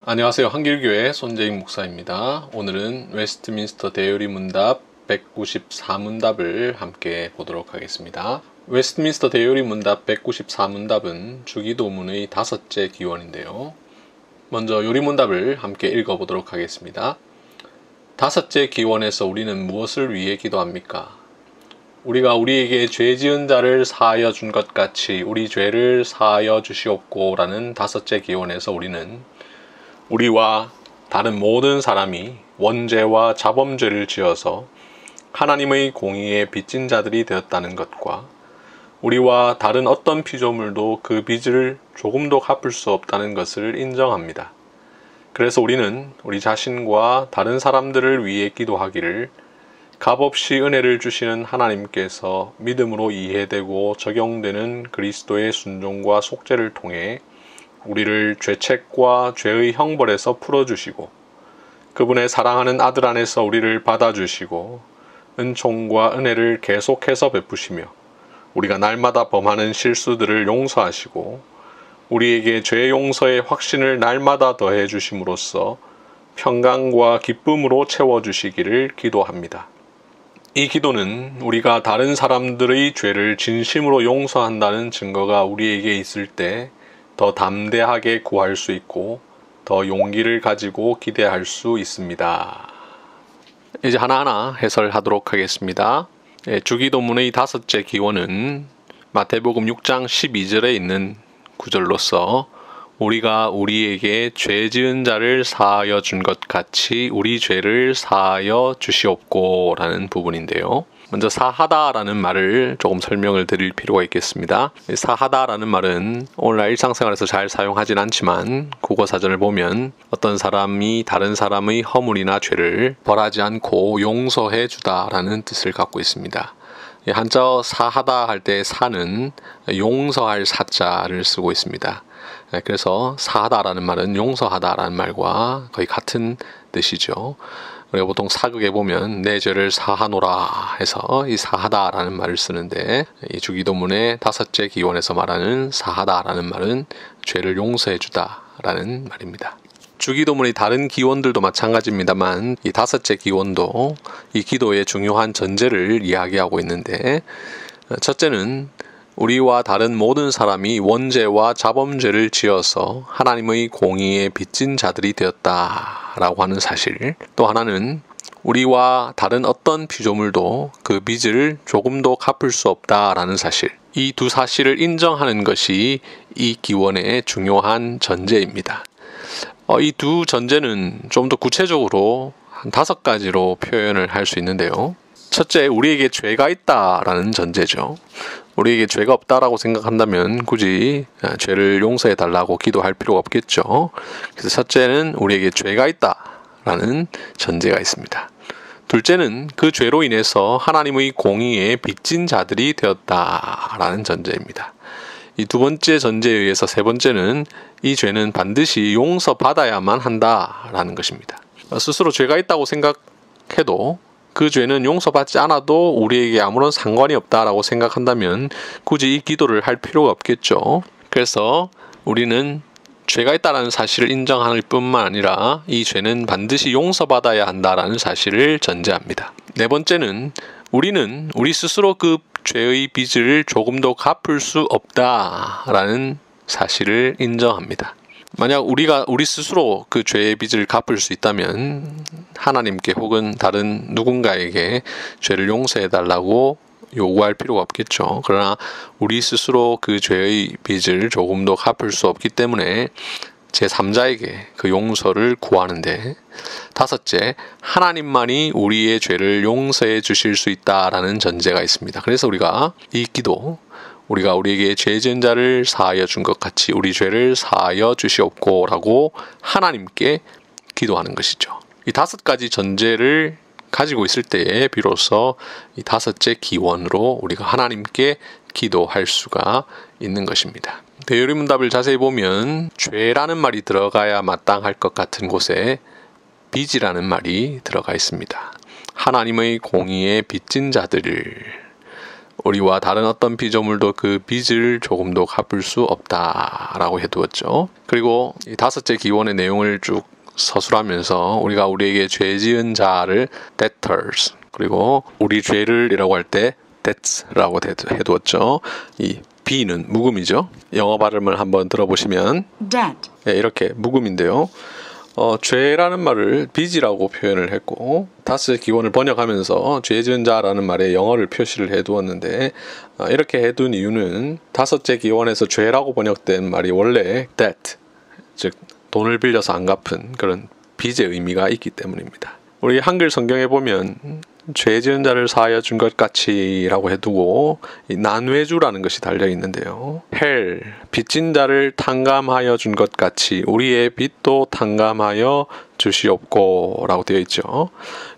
안녕하세요. 한길교회 손재익 목사입니다. 오늘은 웨스트민스터 대요리 문답 194문답을 함께 보도록 하겠습니다. 웨스트민스터 대요리 문답 194문답은 주기도문의 5째 기원인데요. 먼저 요리문답을 함께 읽어보도록 하겠습니다. 5째 기원에서 우리는 무엇을 위해 기도합니까? 우리가 우리에게 죄 지은 자를 사하여 준 것 같이 우리 죄를 사하여 주시옵고 라는 5째 기원에서 우리는 우리와 다른 모든 사람이 원죄와 자범죄를 지어서 하나님의 공의에 빚진 자들이 되었다는 것과 우리와 다른 어떤 피조물도 그 빚을 조금도 갚을 수 없다는 것을 인정합니다. 그래서 우리는 우리 자신과 다른 사람들을 위해 기도하기를 값없이 은혜를 주시는 하나님께서 믿음으로 이해되고 적용되는 그리스도의 순종과 속죄를 통해 우리를 죄책과 죄의 형벌에서 풀어주시고 그분의 사랑하는 아들 안에서 우리를 받아주시고 은총과 은혜를 계속해서 베푸시며 우리가 날마다 범하는 실수들을 용서하시고 우리에게 죄 용서의 확신을 날마다 더해 주심으로써 평강과 기쁨으로 채워주시기를 기도합니다. 이 기도는 우리가 다른 사람들의 죄를 진심으로 용서한다는 증거가 우리에게 있을 때 더 담대하게 구할 수 있고 더 용기를 가지고 기대할 수 있습니다. 이제 하나하나 해설하도록 하겠습니다. 주기도문의 5째 기원은 마태복음 6장 12절에 있는 구절로서 우리가 우리에게 죄 지은 자를 사하여 준 것 같이 우리 죄를 사하여 주시옵고 라는 부분인데요. 먼저 사하다라는 말을 조금 설명을 드릴 필요가 있겠습니다. 사하다라는 말은 오늘날 일상생활에서 잘 사용하진 않지만 국어사전을 보면 어떤 사람이 다른 사람의 허물이나 죄를 벌하지 않고 용서해 주다라는 뜻을 갖고 있습니다. 한자어 사하다 할 때 사는 용서할 사자를 쓰고 있습니다. 그래서 사하다라는 말은 용서하다라는 말과 거의 같은 뜻이죠. 우리가 보통 사극에 보면 내 죄를 사하노라 해서 이 사하다라는 말을 쓰는데 이 주기도문의 5째 기원에서 말하는 사하다라는 말은 죄를 용서해 주다라는 말입니다. 주기도문의 다른 기원들도 마찬가지입니다만 이 5째 기원도 이 기도의 중요한 전제를 이야기하고 있는데 첫째는 우리와 다른 모든 사람이 원죄와 자범죄를 지어서 하나님의 공의에 빚진 자들이 되었다라고 하는 사실, 또 하나는 우리와 다른 어떤 피조물도 그 빚을 조금도 갚을 수 없다라는 사실, 이 두 사실을 인정하는 것이 이 기원의 중요한 전제입니다. 이 두 전제는 좀 더 구체적으로 한 5가지로 표현을 할 수 있는데요. 첫째, 우리에게 죄가 있다라는 전제죠. 우리에게 죄가 없다라고 생각한다면 굳이 죄를 용서해 달라고 기도할 필요가 없겠죠. 그래서 첫째는 우리에게 죄가 있다라는 전제가 있습니다. 둘째는 그 죄로 인해서 하나님의 공의에 빚진 자들이 되었다라는 전제입니다. 이 두 번째 전제에 의해서 세 번째는 이 죄는 반드시 용서받아야만 한다라는 것입니다. 스스로 죄가 있다고 생각해도 그 죄는 용서받지 않아도 우리에게 아무런 상관이 없다라고 생각한다면 굳이 이 기도를 할 필요가 없겠죠. 그래서 우리는 죄가 있다는 사실을 인정할 뿐만 아니라 이 죄는 반드시 용서받아야 한다는 사실을 전제합니다. 네 번째는 우리는 우리 스스로 그 죄의 빚을 조금도 갚을 수 없다라는 사실을 인정합니다. 만약 우리가 우리 스스로 그 죄의 빚을 갚을 수 있다면 하나님께 혹은 다른 누군가에게 죄를 용서해 달라고 요구할 필요가 없겠죠. 그러나 우리 스스로 그 죄의 빚을 조금도 갚을 수 없기 때문에 제3자에게 그 용서를 구하는데, 5째, 하나님만이 우리의 죄를 용서해 주실 수 있다라는 전제가 있습니다. 그래서 우리가 이 기도, 우리가 우리에게 죄 지은 자를 사하여 준 것 같이 우리 죄를 사하여 주시옵고 라고 하나님께 기도하는 것이죠. 이 5가지 전제를 가지고 있을 때에 비로소 이 5째 기원으로 우리가 하나님께 기도할 수가 있는 것입니다. 대요리문답을 자세히 보면 죄라는 말이 들어가야 마땅할 것 같은 곳에 빚이라는 말이 들어가 있습니다. 하나님의 공의에 빚진 자들을, 우리와 다른 어떤 피조물도 그 빚을 조금도 갚을 수 없다라고 해두었죠. 그리고 이 다섯째 기원의 내용을 쭉 서술하면서 우리가 우리에게 죄 지은 자를 debtors, 그리고 우리 죄를이라고 할 때 debts라고 해두었죠. 이 B는 묵음이죠. 영어 발음을 한번 들어보시면 debt. 네, 이렇게 묵음인데요. 죄라는 말을 빚이라고 표현을 했고 다섯째 기원을 번역하면서 죄 지은 자라는 말에 영어를 표시를 해두었는데 이렇게 해둔 이유는 다섯째 기원에서 죄라고 번역된 말이 원래 debt, 즉 돈을 빌려서 안 갚은 그런 빚의 의미가 있기 때문입니다. 우리 한글 성경에 보면 죄 지은 자를 사하여 준 것 같이 라고 해두고 이 난외주라는 것이 달려 있는데요. hell, 빚진 자를 탕감하여 준 것 같이 우리의 빚도 탕감하여 주시옵고 라고 되어 있죠.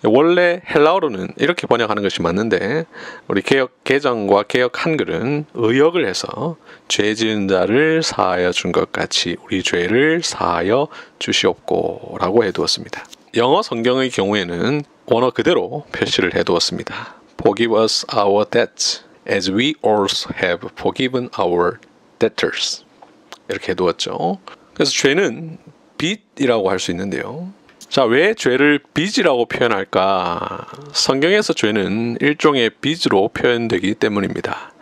원래 헬라어로는 이렇게 번역하는 것이 맞는데 우리 개역 개정과 개역 한글은 의역을 해서 죄 지은 자를 사하여 준 것 같이 우리 죄를 사하여 주시옵고 라고 해두었습니다. 영어 성경의 경우에는 원어 그대로 표시를 해두었습니다. Forgive us our debts as we also have forgiven our debtors. 이렇게 해두었죠. 그래서 죄는 빚이라고 할 수 있는데요. 자, 왜 죄를 빚이라고 표현할까? 성경에서 죄는 일종의 빚으로 표현되기 때문입니다.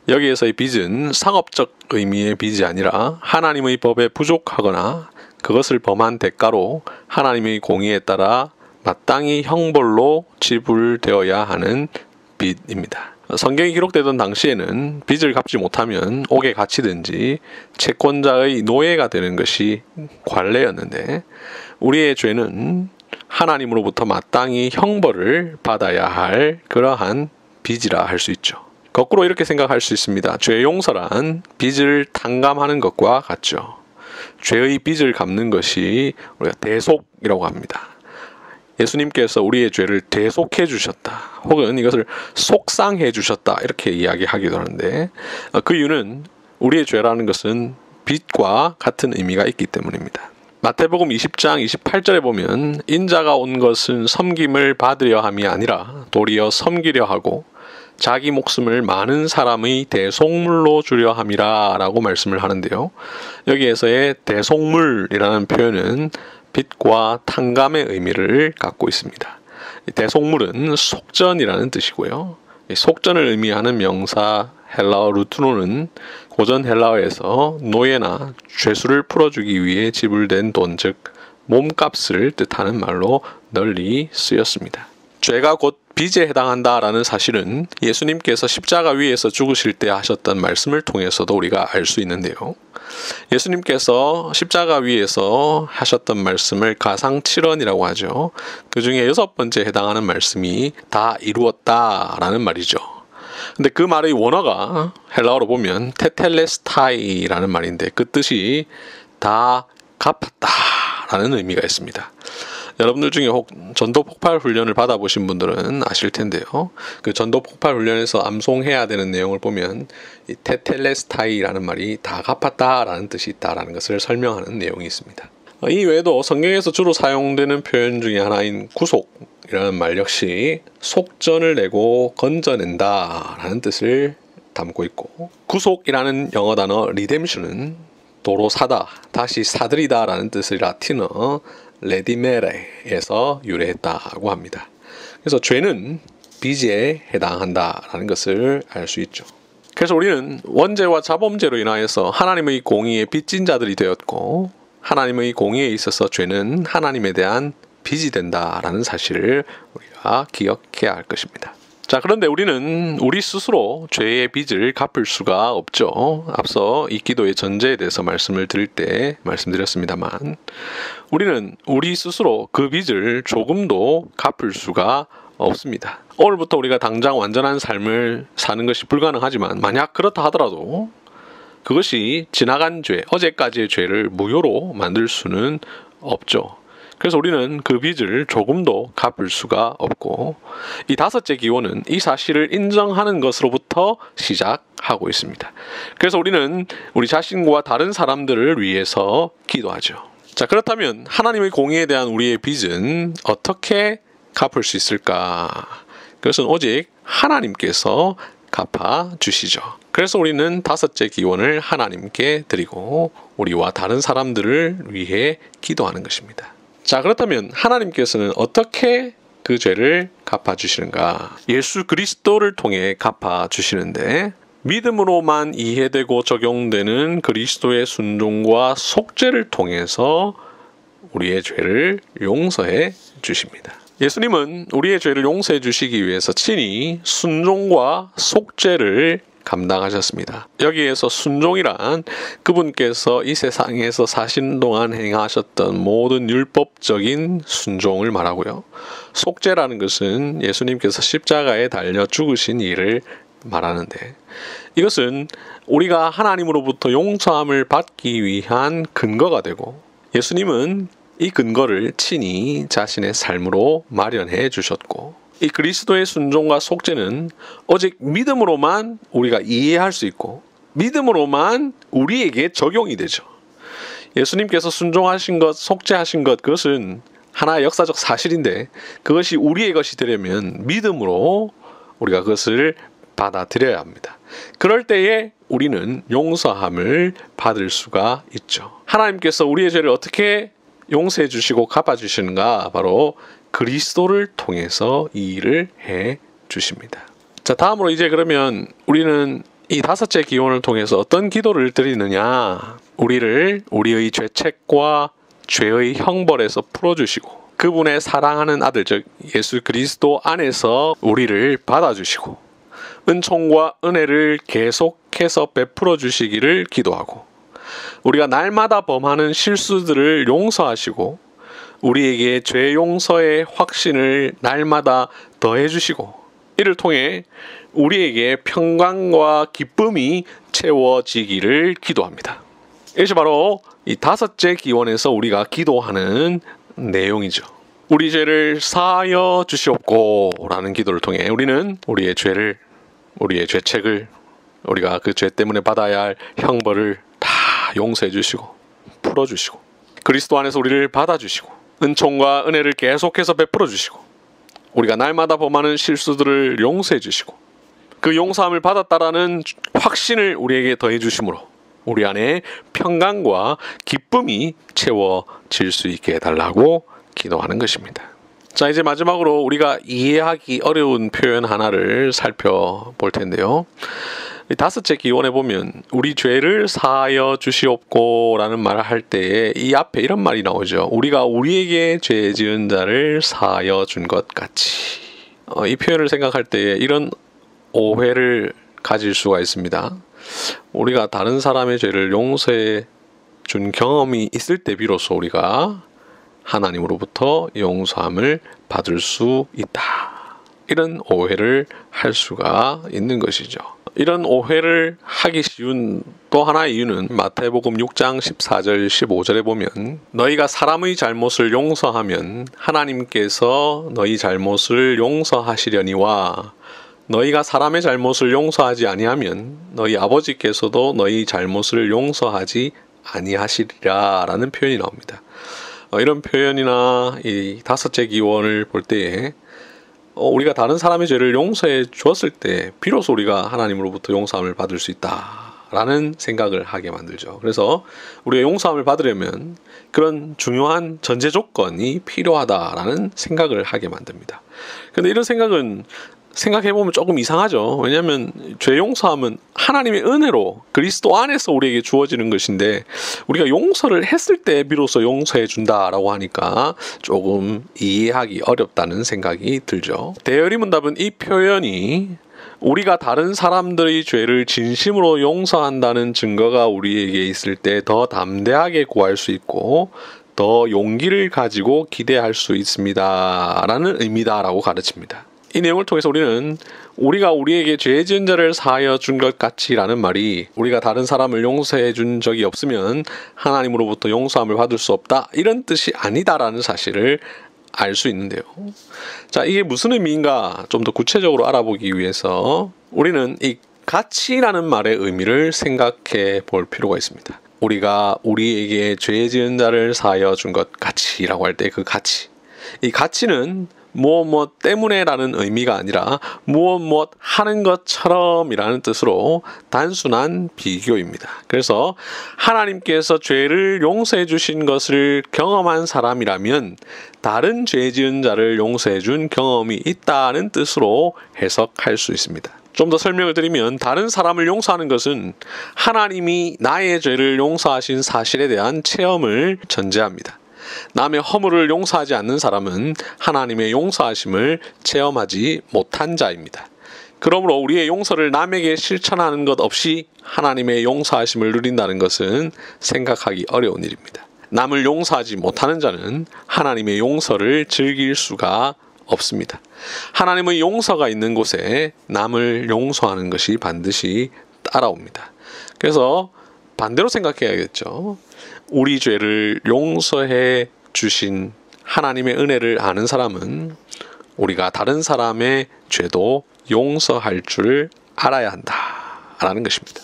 여기에서의 빚은 상업적 의미의 빚이 아니라 하나님의 법에 부족하거나 그것을 범한 대가로 하나님의 공의에 따라 마땅히 형벌로 지불되어야 하는 빚입니다. 성경이 기록되던 당시에는 빚을 갚지 못하면 옥에 갇히든지 채권자의 노예가 되는 것이 관례였는데 우리의 죄는 하나님으로부터 마땅히 형벌을 받아야 할 그러한 빚이라 할 수 있죠. 거꾸로 이렇게 생각할 수 있습니다. 죄 용서란 빚을 탕감하는 것과 같죠. 죄의 빚을 갚는 것이 우리가 대속이라고 합니다. 예수님께서 우리의 죄를 대속해 주셨다. 혹은 이것을 속상해 주셨다. 이렇게 이야기하기도 하는데 그 이유는 우리의 죄라는 것은 빚과 같은 의미가 있기 때문입니다. 마태복음 20장 28절에 보면 인자가 온 것은 섬김을 받으려 함이 아니라 도리어 섬기려 하고 자기 목숨을 많은 사람의 대속물로 주려 함이라 라고 말씀을 하는데요. 여기에서의 대속물이라는 표현은 빚과 탕감의 의미를 갖고 있습니다. 대속물은 속전이라는 뜻이고요. 속전을 의미하는 명사 헬라어 루트노는 고전 헬라어에서 노예나 죄수를 풀어주기 위해 지불된 돈, 즉 몸값을 뜻하는 말로 널리 쓰였습니다. 죄가 곧 빚에 해당한다라는 사실은 예수님께서 십자가 위에서 죽으실 때 하셨던 말씀을 통해서도 우리가 알 수 있는데요. 예수님께서 십자가 위에서 하셨던 말씀을 가상칠언이라고 하죠. 그 중에 6번째 해당하는 말씀이 다 이루었다라는 말이죠. 근데 그 말의 원어가 헬라어로 보면 테텔레스타이라는 말인데 그 뜻이 다 갚았다라는 의미가 있습니다. 여러분들 중에 혹 전도 폭발 훈련을 받아보신 분들은 아실 텐데요. 그 전도 폭발 훈련에서 암송해야 되는 내용을 보면 이 테텔레스타이라는 말이 다 갚았다라는 뜻이 있다라는 것을 설명하는 내용이 있습니다. 이 외에도 성경에서 주로 사용되는 표현 중에 하나인 구속이라는 말 역시 속전을 내고 건져낸다라는 뜻을 담고 있고 구속이라는 영어 단어 리뎀션은 도로 사다, 다시 사들이다라는 뜻의 라틴어 레디메레에서 유래했다고 합니다. 그래서 죄는 빚에 해당한다라는 것을 알 수 있죠. 그래서 우리는 원죄와 자범죄로 인하여서 하나님의 공의에 빚진 자들이 되었고 하나님의 공의에 있어서 죄는 하나님에 대한 빚이 된다라는 사실을 우리가 기억해야 할 것입니다. 자, 그런데 우리는 우리 스스로 죄의 빚을 갚을 수가 없죠. 앞서 이 기도의 전제에 대해서 말씀을 드릴 때 말씀드렸습니다만 우리는 우리 스스로 그 빚을 조금도 갚을 수가 없습니다. 오늘부터 우리가 당장 완전한 삶을 사는 것이 불가능하지만 만약 그렇다 하더라도 그것이 지나간 죄, 어제까지의 죄를 무효로 만들 수는 없죠. 그래서 우리는 그 빚을 조금도 갚을 수가 없고 이 다섯째 기원은 이 사실을 인정하는 것으로부터 시작하고 있습니다. 그래서 우리는 우리 자신과 다른 사람들을 위해서 기도하죠. 자, 그렇다면 하나님의 공의에 대한 우리의 빚은 어떻게 갚을 수 있을까? 그것은 오직 하나님께서 갚아주시죠. 그래서 우리는 다섯째 기원을 하나님께 드리고 우리와 다른 사람들을 위해 기도하는 것입니다. 자, 그렇다면 하나님께서는 어떻게 그 죄를 갚아주시는가? 예수 그리스도를 통해 갚아주시는데 믿음으로만 이해되고 적용되는 그리스도의 순종과 속죄를 통해서 우리의 죄를 용서해 주십니다. 예수님은 우리의 죄를 용서해 주시기 위해서 친히 순종과 속죄를 감당하셨습니다. 여기에서 순종이란 그분께서 이 세상에서 사신 동안 행하셨던 모든 율법적인 순종을 말하고요. 속죄라는 것은 예수님께서 십자가에 달려 죽으신 일을 말하는데 이것은 우리가 하나님으로부터 용서함을 받기 위한 근거가 되고 예수님은 이 근거를 친히 자신의 삶으로 마련해 주셨고 이 그리스도의 순종과 속죄는 오직 믿음으로만 우리가 이해할 수 있고 믿음으로만 우리에게 적용이 되죠. 예수님께서 순종하신 것, 속죄하신 것 그것은 하나의 역사적 사실인데 그것이 우리의 것이 되려면 믿음으로 우리가 그것을 받아들여야 합니다. 그럴 때에 우리는 용서함을 받을 수가 있죠. 하나님께서 우리의 죄를 어떻게 용서해 주시고 갚아 주시는가? 바로 그리스도를 통해서 이 일을 해 주십니다. 자, 다음으로 이제 그러면 우리는 이 다섯째 기원을 통해서 어떤 기도를 드리느냐? 우리를 우리의 죄책과 죄의 형벌에서 풀어주시고 그분의 사랑하는 아들 즉 예수 그리스도 안에서 우리를 받아주시고 은총과 은혜를 계속해서 베풀어 주시기를 기도하고 우리가 날마다 범하는 실수들을 용서하시고 우리에게 죄 용서의 확신을 날마다 더해 주시고 이를 통해 우리에게 평강과 기쁨이 채워지기를 기도합니다. 이것이 바로 이 다섯째 기원에서 우리가 기도하는 내용이죠. 우리 죄를 사하여 주시옵고 라는 기도를 통해 우리는 우리의 죄책을 우리가 그 죄 때문에 받아야 할 형벌을 다 용서해 주시고 풀어주시고 그리스도 안에서 우리를 받아주시고 은총과 은혜를 계속해서 베풀어 주시고 우리가 날마다 범하는 실수들을 용서해 주시고 그 용서함을 받았다라는 확신을 우리에게 더해 주심으로 우리 안에 평강과 기쁨이 채워질 수 있게 해달라고 기도하는 것입니다. 자, 이제 마지막으로 우리가 이해하기 어려운 표현 하나를 살펴볼 텐데요. 다섯째 기원에 보면 우리 죄를 사하여 주시옵고 라는 말을 할 때에 이 앞에 이런 말이 나오죠. 우리가 우리에게 죄 지은 자를 사하여 준 것 같이. 이 표현을 생각할 때에 이런 오해를 가질 수가 있습니다. 우리가 다른 사람의 죄를 용서해 준 경험이 있을 때 비로소 우리가 하나님으로부터 용서함을 받을 수 있다. 이런 오해를 할 수가 있는 것이죠. 이런 오해를 하기 쉬운 또 하나의 이유는 마태복음 6장 14절 15절에 보면 너희가 사람의 잘못을 용서하면 하나님께서 너희 잘못을 용서하시려니와 너희가 사람의 잘못을 용서하지 아니하면 너희 아버지께서도 너희 잘못을 용서하지 아니하시리라 라는 표현이 나옵니다. 이런 표현이나 이 다섯째 기원을 볼 때에 우리가 다른 사람의 죄를 용서해 주었을 때 비로소 우리가 하나님으로부터 용서함을 받을 수 있다라는 생각을 하게 만들죠. 그래서 우리가 용서함을 받으려면 그런 중요한 전제 조건이 필요하다라는 생각을 하게 만듭니다. 그런데 이런 생각은 생각해보면 조금 이상하죠. 왜냐하면 죄 용서함은 하나님의 은혜로 그리스도 안에서 우리에게 주어지는 것인데 우리가 용서를 했을 때 비로소 용서해 준다라고 하니까 조금 이해하기 어렵다는 생각이 들죠. 대열이 문답은 이 표현이 우리가 다른 사람들의 죄를 진심으로 용서한다는 증거가 우리에게 있을 때 더 담대하게 구할 수 있고 더 용기를 가지고 기대할 수 있습니다 라는 의미다라고 가르칩니다. 이 내용을 통해서 우리는 우리가 우리에게 죄 지은 자를 사하여 준 것 같이 라는 말이 우리가 다른 사람을 용서해 준 적이 없으면 하나님으로부터 용서함을 받을 수 없다 이런 뜻이 아니다라는 사실을 알 수 있는데요. 자, 이게 무슨 의미인가 좀 더 구체적으로 알아보기 위해서 우리는 이 가치라는 말의 의미를 생각해 볼 필요가 있습니다. 우리가 우리에게 죄 지은 자를 사하여 준 것 가치라고 할 때 그 가치, 이 가치는 무엇 때문에라는 의미가 아니라 무엇 하는 것처럼이라는 뜻으로 단순한 비교입니다. 그래서 하나님께서 죄를 용서해 주신 것을 경험한 사람이라면 다른 죄 지은 자를 용서해 준 경험이 있다는 뜻으로 해석할 수 있습니다. 좀 더 설명을 드리면 다른 사람을 용서하는 것은 하나님이 나의 죄를 용서하신 사실에 대한 체험을 전제합니다. 남의 허물을 용서하지 않는 사람은 하나님의 용서하심을 체험하지 못한 자입니다. 그러므로 우리의 용서를 남에게 실천하는 것 없이 하나님의 용서하심을 누린다는 것은 생각하기 어려운 일입니다. 남을 용서하지 못하는 자는 하나님의 용서를 즐길 수가 없습니다. 하나님의 용서가 있는 곳에 남을 용서하는 것이 반드시 따라옵니다. 그래서 반대로 생각해야겠죠. 우리 죄를 용서해 주신 하나님의 은혜를 아는 사람은 우리가 다른 사람의 죄도 용서할 줄 알아야 한다라는 것입니다.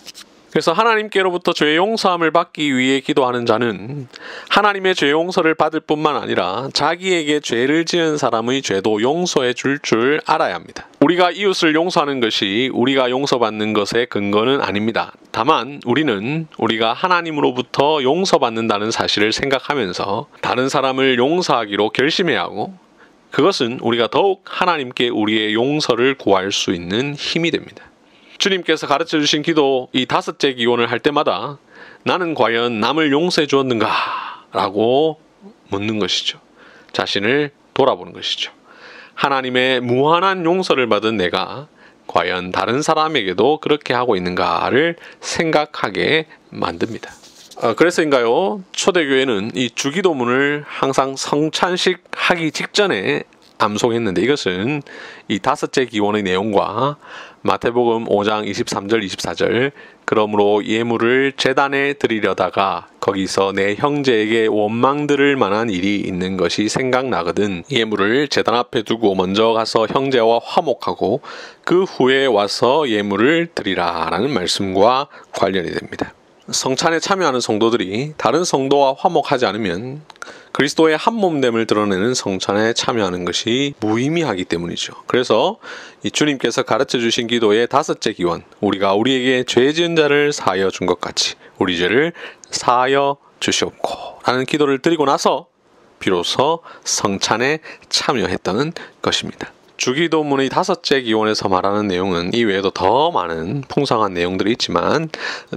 그래서 하나님께로부터 죄 용서함을 받기 위해 기도하는 자는 하나님의 죄 용서를 받을 뿐만 아니라 자기에게 죄를 지은 사람의 죄도 용서해 줄 알아야 합니다. 우리가 이웃을 용서하는 것이 우리가 용서받는 것의 근거는 아닙니다. 다만 우리는 우리가 하나님으로부터 용서받는다는 사실을 생각하면서 다른 사람을 용서하기로 결심해야 하고, 그것은 우리가 더욱 하나님께 우리의 용서를 구할 수 있는 힘이 됩니다. 주님께서 가르쳐 주신 기도 이 5째 기원을 할 때마다 나는 과연 남을 용서해 주었는가? 라고 묻는 것이죠. 자신을 돌아보는 것이죠. 하나님의 무한한 용서를 받은 내가 과연 다른 사람에게도 그렇게 하고 있는가를 생각하게 만듭니다. 그래서인가요? 초대교회는 이 주기도문을 항상 성찬식 하기 직전에 암송했는데, 이것은 이 5째 기원의 내용과 마태복음 5장 23절 24절 그러므로 예물을 제단에 드리려다가 거기서 내 형제에게 원망 들을 만한 일이 있는 것이 생각나거든 예물을 제단 앞에 두고 먼저 가서 형제와 화목하고 그 후에 와서 예물을 드리라 라는 말씀과 관련이 됩니다. 성찬에 참여하는 성도들이 다른 성도와 화목하지 않으면 그리스도의 한몸됨을 드러내는 성찬에 참여하는 것이 무의미하기 때문이죠. 그래서 이 주님께서 가르쳐 주신 기도의 5째 기원, 우리가 우리에게 죄 지은 자를 사하여 준 것 같이 우리 죄를 사하여 주시옵고 라는 기도를 드리고 나서 비로소 성찬에 참여했던 것입니다. 주기도문의 5째 기원에서 말하는 내용은 이외에도 더 많은 풍성한 내용들이 있지만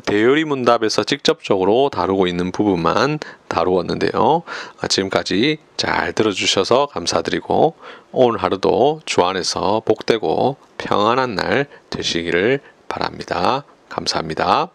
대요리 문답에서 직접적으로 다루고 있는 부분만 다루었는데요. 지금까지 잘 들어주셔서 감사드리고 오늘 하루도 주 안에서 복되고 평안한 날 되시기를 바랍니다. 감사합니다.